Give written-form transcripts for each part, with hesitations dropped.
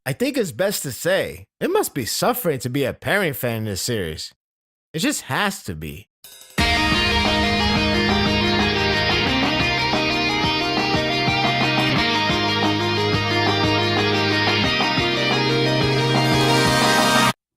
I think it's best to say, it must be suffering to be a parent fan in this series. It just has to be.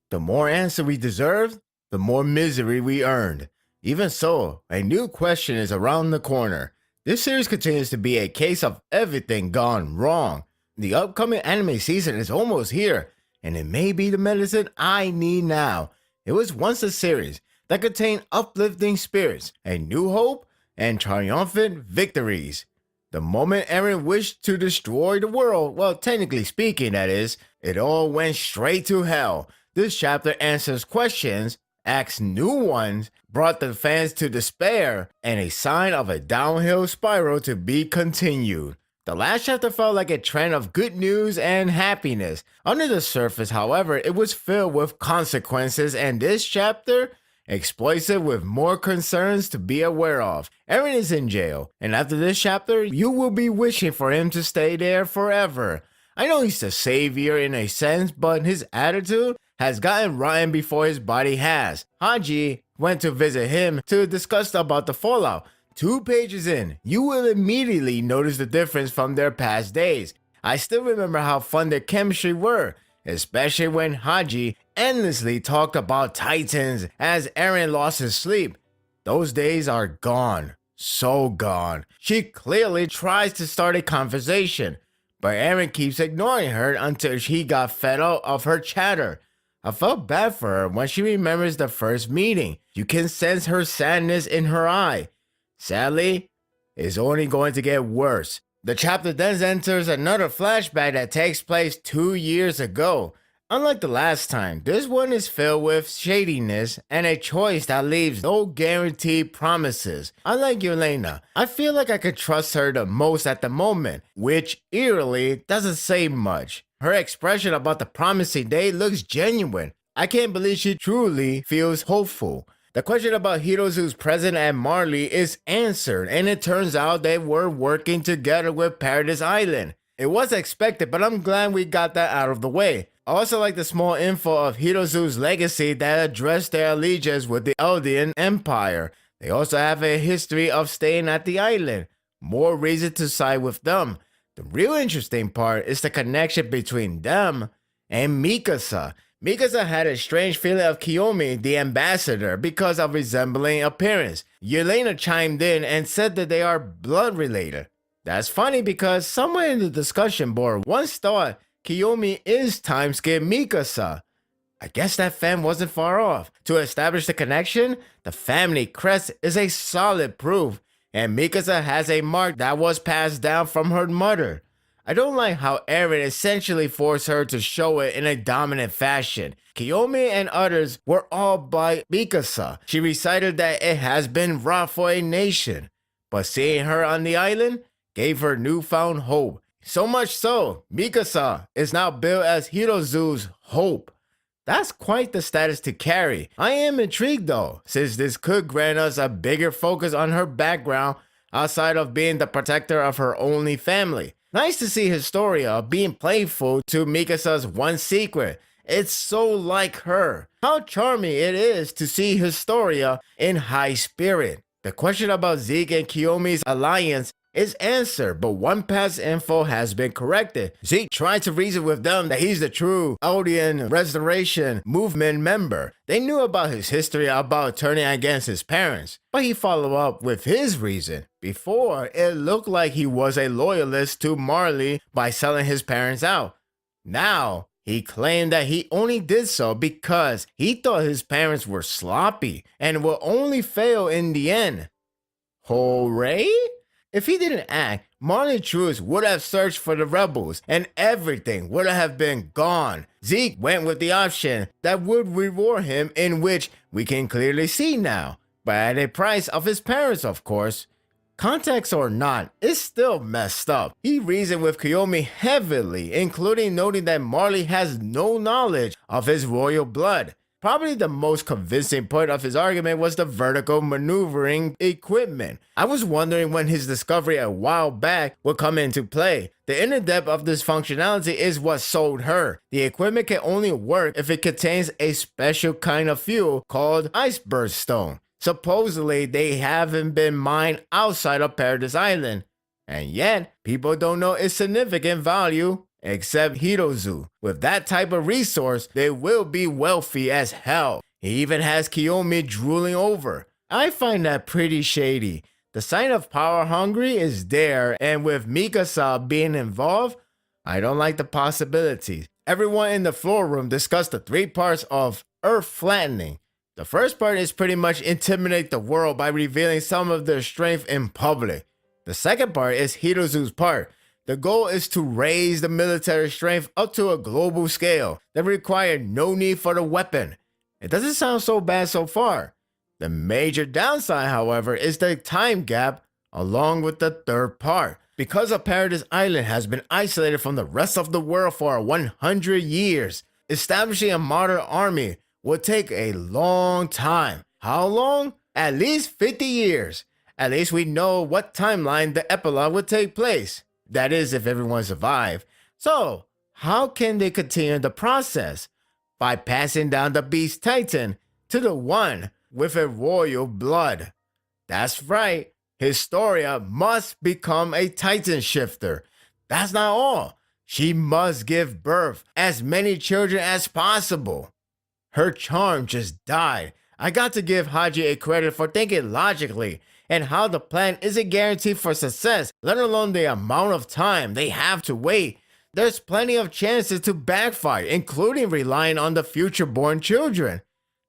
The more answer we deserved, the more misery we earned. Even so, a new question is around the corner. This series continues to be a case of everything gone wrong. The upcoming anime season is almost here, and it may be the medicine I need now. It was once a series that contained uplifting spirits, a new hope, and triumphant victories. The moment Eren wished to destroy the world, well, technically speaking, that is, it all went straight to hell. This chapter answers questions, asks new ones, brought the fans to despair, and a sign of a downhill spiral to be continued. The last chapter felt like a trend of good news and happiness. Under the surface, however, it was filled with consequences, and this chapter, explosive with more concerns to be aware of. Eren is in jail, and after this chapter, you will be wishing for him to stay there forever. I know he's the savior in a sense, but his attitude has gotten rotten before his body has. Haji went to visit him to discuss about the fallout. 2 pages in, you will immediately notice the difference from their past days. I still remember how fun their chemistry were, especially when Haji endlessly talked about Titans as Eren lost his sleep. Those days are gone. So gone. She clearly tries to start a conversation, but Eren keeps ignoring her until he got fed up of her chatter. I felt bad for her when she remembers the first meeting. You can sense her sadness in her eye. Sadly, it's only going to get worse. The chapter then enters another flashback that takes place 2 years ago. Unlike the last time, this one is filled with shadiness and a choice that leaves no guaranteed promises. Unlike Yelena, I feel like I could trust her the most at the moment, which eerily doesn't say much. Her expression about the promising day looks genuine. I can't believe she truly feels hopeful. The question about Hirozu's presence at Marley is answered, and it turns out they were working together with Paradise Island. It was expected, but I'm glad we got that out of the way. I also like the small info of Hirozu's legacy that addressed their allegiance with the Eldian Empire. They also have a history of staying at the island. More reason to side with them. The real interesting part is the connection between them and Mikasa. Mikasa had a strange feeling of Kiyomi, the ambassador, because of resembling appearance. Yelena chimed in and said that they are blood related. That's funny because someone in the discussion board once thought Kiyomi is time-skip Mikasa. I guess that fan wasn't far off. To establish the connection, the family crest is a solid proof, and Mikasa has a mark that was passed down from her mother. I don't like how Eren essentially forced her to show it in a dominant fashion. Kiyomi and others were all by Mikasa. She recited that it has been rough for a nation, but seeing her on the island gave her newfound hope. So much so, Mikasa is now billed as Hirozu's hope. That's quite the status to carry. I am intrigued though, since this could grant us a bigger focus on her background outside of being the protector of her only family. Nice to see Historia being playful to Mikasa's one secret. It's so like her. How charming it is to see Historia in high spirit. The question about Zeke and Kiyomi's alliance is answered, but one past info has been corrected. Zeke tried to reason with them that he's the true Eldian Restoration Movement member. They knew about his history about turning against his parents, but he followed up with his reason. Before, it looked like he was a loyalist to Marley by selling his parents out. Now, he claimed that he only did so because he thought his parents were sloppy and will only fail in the end. Hooray? If he didn't act, Marley Truce would have searched for the rebels and everything would have been gone. Zeke went with the option that would reward him, in which we can clearly see now, but at a price of his parents, of course. Context or not, it's still messed up. He reasoned with Kiyomi heavily, including noting that Marley has no knowledge of his royal blood. Probably the most convincing point of his argument was the vertical maneuvering equipment. I was wondering when his discovery a while back would come into play. The inner depth of this functionality is what sold her. The equipment can only work if it contains a special kind of fuel called iceberg stone. Supposedly, they haven't been mined outside of Paradise Island. And yet, people don't know its significant value except Hirozu. With that type of resource, they will be wealthy as hell. He even has Kiyomi drooling over. I find that pretty shady. The sign of power hungry is there, and with Mikasa being involved, I don't like the possibilities. Everyone in the floor room discussed the 3 parts of Earth flattening. The first part is pretty much intimidate the world by revealing some of their strength in public. The second part is Hirozu's part. The goal is to raise the military strength up to a global scale that requires no need for the weapon. It doesn't sound so bad so far. The major downside, however, is the time gap along with the third part. Because of Paradise Island has been isolated from the rest of the world for 100 years, establishing a modern army would take a long time. How long? At least 50 years. At least we know what timeline the epilogue would take place. That is, if everyone survived. So, how can they continue the process? By passing down the Beast Titan to the one with a royal blood. That's right, Historia must become a Titan shifter. That's not all. She must give birth as many children as possible. Her charm just died. I got to give Haji a credit for thinking logically and how the plan isn't guaranteed for success, let alone the amount of time they have to wait. There's plenty of chances to backfire, including relying on the future-born children.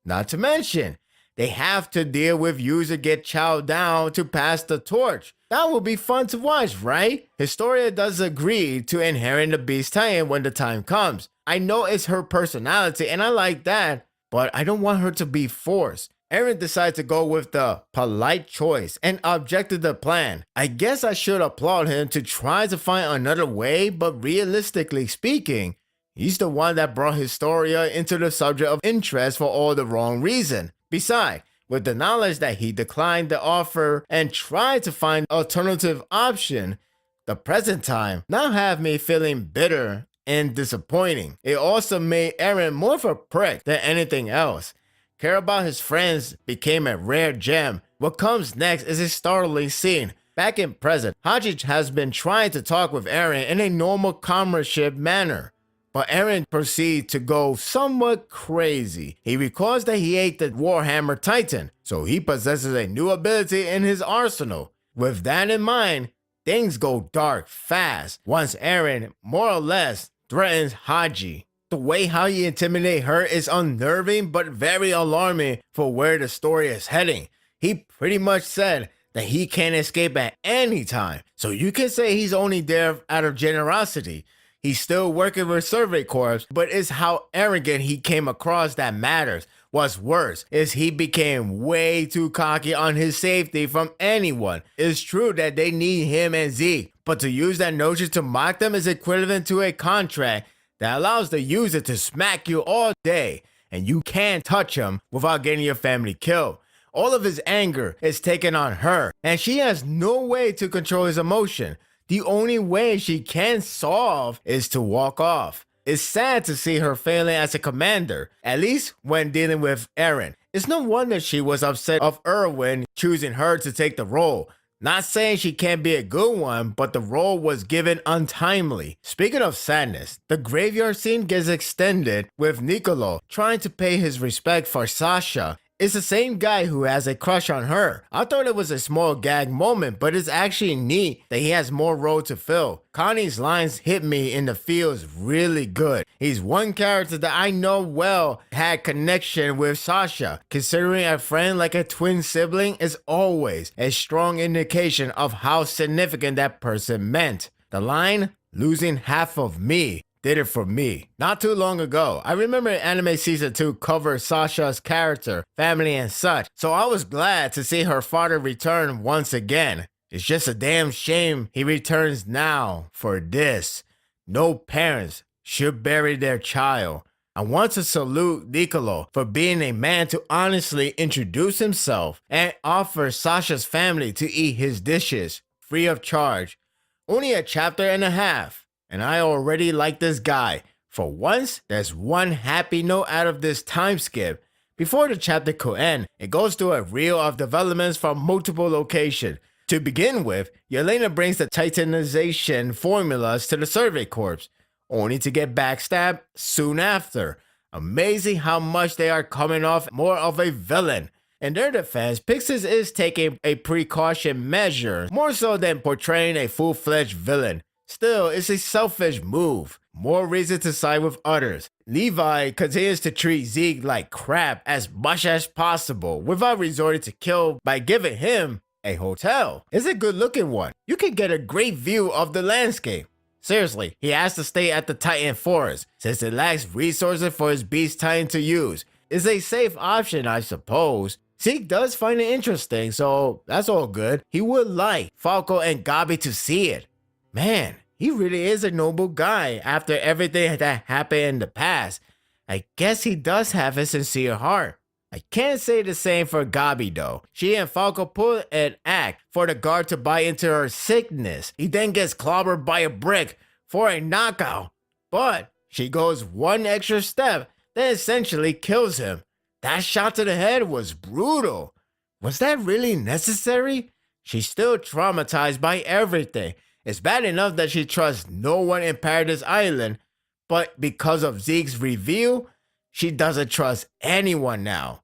Not to mention, they have to deal with user get chowed down to pass the torch. That will be fun to watch, right? Historia does agree to inherit the Beast Titan when the time comes. I know it's her personality and I like that, but I don't want her to be forced. Eren decided to go with the polite choice and objected the plan. I guess I should applaud him to try to find another way, but realistically speaking, he's the one that brought Historia into the subject of interest for all the wrong reason. Besides, with the knowledge that he declined the offer and tried to find alternative option, the present time now have me feeling bitter and disappointing. It also made Eren more of a prick than anything else. Care about his friends became a rare gem. What comes next is a startling scene. Back in present, Haji has been trying to talk with Eren in a normal comradeship manner. But Eren proceeds to go somewhat crazy. He recalls that he ate the Warhammer Titan, so he possesses a new ability in his arsenal. With that in mind, things go dark fast once Eren, more or less, threatens Haji. The way how he intimidates her is unnerving but very alarming for where the story is heading. He pretty much said that he can't escape at any time, so you can say he's only there out of generosity. He's still working with Survey Corps, but it's how arrogant he came across that matters. What's worse is he became way too cocky on his safety from anyone. It's true that they need him and Zeke, but to use that notion to mock them is equivalent to a contract that allows the user to smack you all day, and you can't touch him without getting your family killed. All of his anger is taken on her, and she has no way to control his emotion. The only way she can solve is to walk off. It's sad to see her failing as a commander, at least when dealing with Eren. It's no wonder she was upset of Erwin choosing her to take the role. Not saying she can't be a good one, but the role was given untimely. Speaking of sadness, the graveyard scene gets extended with Niccolo trying to pay his respect for Sasha. It's the same guy who has a crush on her. I thought it was a small gag moment, but it's actually neat that he has more role to fill. Connie's lines hit me in the feels really good. He's one character that I know well had connection with Sasha. Considering a friend like a twin sibling is always a strong indication of how significant that person meant. The line, losing half of me, did it for me. Not too long ago, I remember anime season 2 covered Sasha's character, family and such, so I was glad to see her father return once again. It's just a damn shame he returns now for this. No parents should bury their child. I want to salute Nicolo for being a man to honestly introduce himself and offer Sasha's family to eat his dishes free of charge. Only a chapter and a half, and I already like this guy. For once, there's one happy note out of this time skip. Before the chapter could end, it goes through a reel of developments from multiple locations. To begin with, Yelena brings the titanization formulas to the Survey Corps, only to get backstabbed soon after. Amazing how much they are coming off more of a villain. In their defense, Pixis is taking a precaution measure, more so than portraying a full-fledged villain. Still, it's a selfish move. More reason to side with others. Levi continues to treat Zeke like crap as much as possible without resorting to kill by giving him a hotel. It's a good looking one. You can get a great view of the landscape. Seriously, he has to stay at the Titan Forest since it lacks resources for his beast Titan to use. It's a safe option, I suppose. Zeke does find it interesting, so that's all good. He would like Falco and Gabi to see it. Man, he really is a noble guy after everything that happened in the past. I guess he does have a sincere heart. I can't say the same for Gabi though. She and Falco put an act for the guard to buy into her sickness. He then gets clobbered by a brick for a knockout. But she goes one extra step that essentially kills him. That shot to the head was brutal. Was that really necessary? She's still traumatized by everything. It's bad enough that she trusts no one in Paradise Island, but because of Zeke's reveal, she doesn't trust anyone now.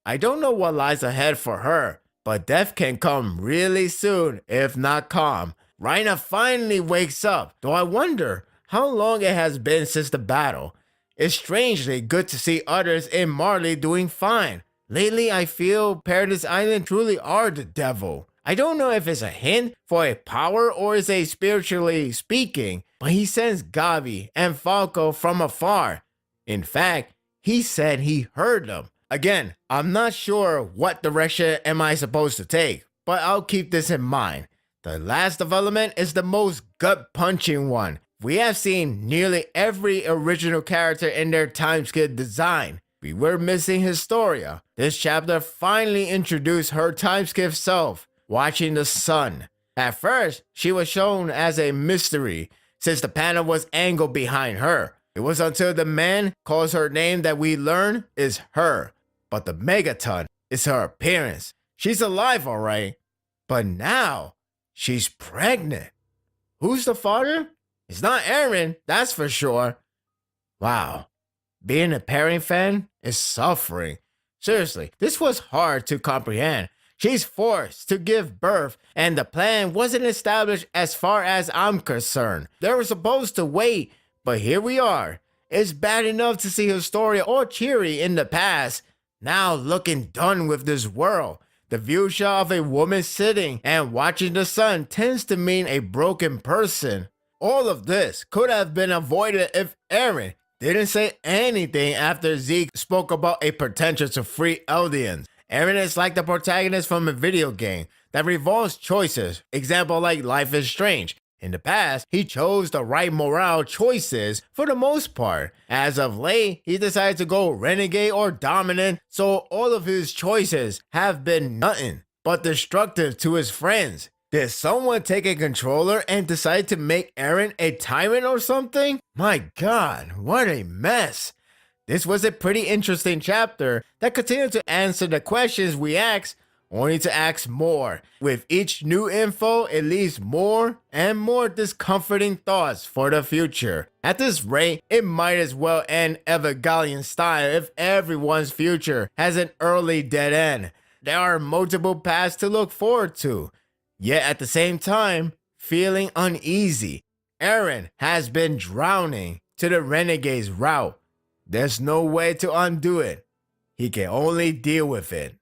I don't know what lies ahead for her, but death can come really soon if not calm. Raina finally wakes up, though I wonder how long it has been since the battle. It's strangely good to see others in Marley doing fine. Lately, I feel Paradise Island truly are the devil. I don't know if it's a hint for a power or is a spiritually speaking, but he sends Gabi and Falco from afar. In fact, he said he heard them. Again, I'm not sure what direction am I supposed to take, but I'll keep this in mind. The last development is the most gut-punching one. We have seen nearly every original character in their timeskip design. We were missing Historia. This chapter finally introduced her timeskip self, watching the sun. At first, she was shown as a mystery, since the panel was angled behind her. It was until the man calls her name that we learn is her. But the Megaton is her appearance. She's alive, all right. But now, she's pregnant. Who's the father? It's not Eren, that's for sure. Wow. Being a Perrin fan is suffering. Seriously, this was hard to comprehend. She's forced to give birth, and the plan wasn't established as far as I'm concerned. They were supposed to wait, but here we are. It's bad enough to see Historia or Cheery in the past, now looking done with this world. The view shot of a woman sitting and watching the sun tends to mean a broken person. All of this could have been avoided if Eren didn't say anything after Zeke spoke about a potential to free Eldians. Eren is like the protagonist from a video game that revolves choices. Example like Life is Strange. In the past, he chose the right morale choices for the most part. As of late, he decided to go renegade or dominant, so all of his choices have been nothing but destructive to his friends. Did someone take a controller and decide to make Eren a tyrant or something? My god, what a mess. This was a pretty interesting chapter that continued to answer the questions we asked, only to ask more. With each new info, it leaves more and more discomforting thoughts for the future. At this rate, it might as well end Evangelion style if everyone's future has an early dead end. There are multiple paths to look forward to, yet at the same time, feeling uneasy. Eren has been drowning to the Renegade's route. There's no way to undo it. He can only deal with it.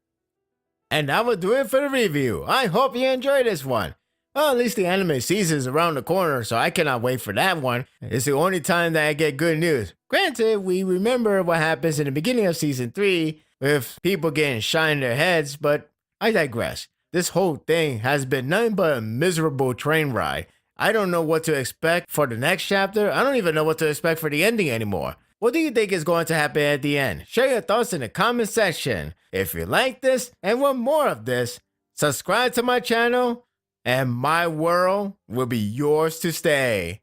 And that will do it for the review. I hope you enjoyed this one. Well, at least the anime season is around the corner, so I cannot wait for that one. It's the only time that I get good news. Granted, we remember what happens in the beginning of season 3 with people getting shot in their heads, but I digress. This whole thing has been nothing but a miserable train ride. I don't know what to expect for the next chapter. I don't even know what to expect for the ending anymore. What do you think is going to happen at the end? Share your thoughts in the comment section. If you like this and want more of this, subscribe to my channel and my world will be yours to stay.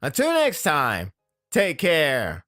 Until next time, take care.